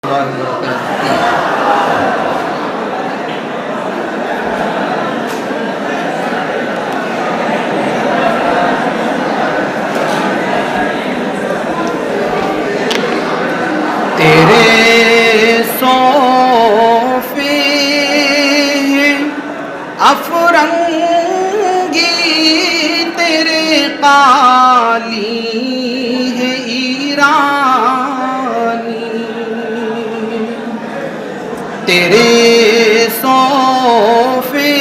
تیرے صوفے افرنگی تیرے قالی ہے ایرانی، تیرے صوفے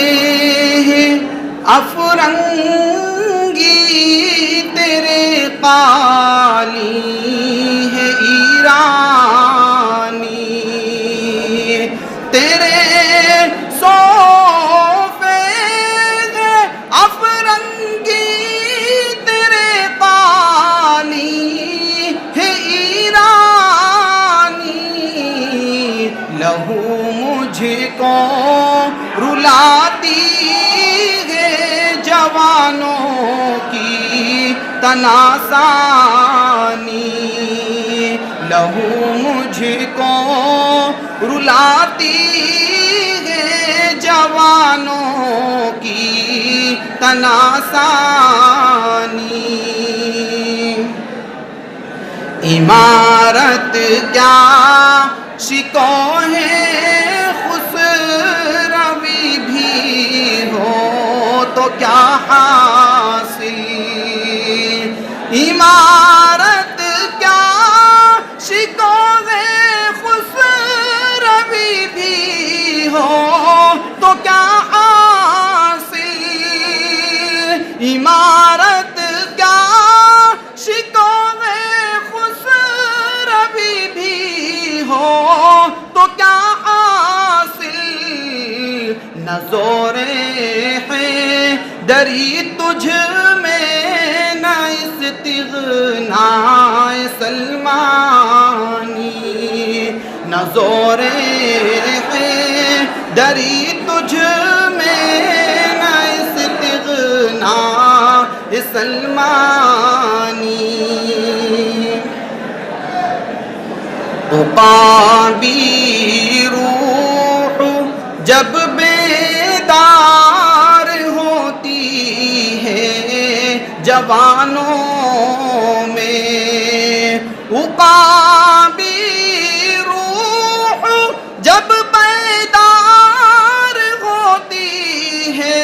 افرنگی تیرے قالی ہے ایرانی، تیرے صوفے افرنگی تیرے قالی ہے ایرانی، لہو مجھ کو رلاتی ہے جوانوں کی تناسانی، لہو مجھ کو رلاتی ہے جوانوں کی تناسانی، عمارت کیا شکوہ ہے خسروی بھی ہو تو کیا حاصل، عمارت کیا شکوہ خسروی بھی ہو تو کیا حاصل، عمارت کیا شکوہ خسروی بھی ہو تو کیا حاصل، نہ زور حیدری تجھ میں نہ استغناء سلمانی، نہ زور حیدری تجھ میں نہ استغناء سلمانی، عقابی روح جب بیدار ہوتی ہے جوانوں میں، عقابی روح جب بیدار ہوتی ہے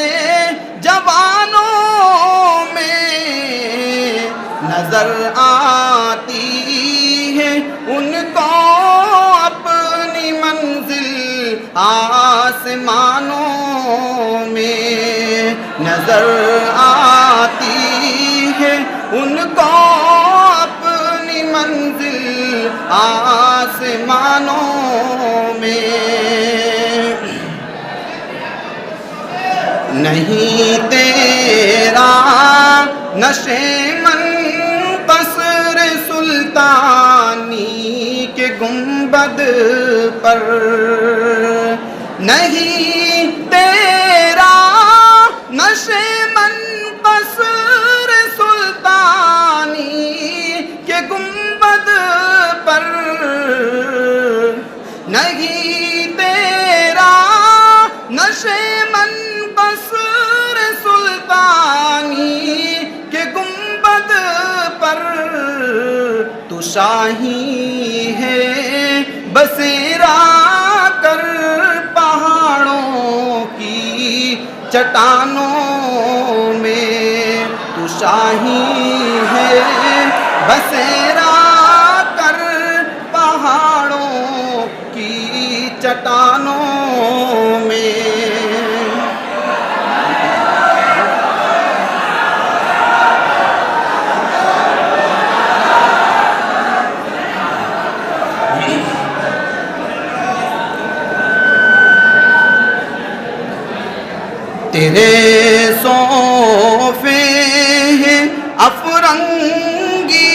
جوانوں میں، نظر آتی ہے ان کو اپنی منزل آسمانوں میں، نظر آتی ہے ان کو اپنی منزل آسمانوں میں، نہیں تیرا نشے من قصر سلطانی کے گنبد پر، نہیں تیرا نشے من قصر سلطانی کے گنبد پر، نہیں تیرا نشے من قصر سلطانی کے گنبد پر، تو شاہی ہے بسیرا کر پہاڑوں کی چٹانوں میں، تو شاہی ہے بسیرا کر پہاڑوں کی چٹانوں میں، تیرے صوفے افرنگی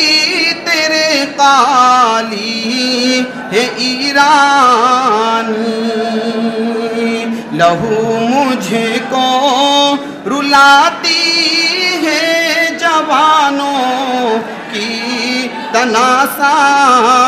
تیرے قالی ہے ایرانی، لہو مجھ کو رلاتی ہے جوانوں کی تناسانی،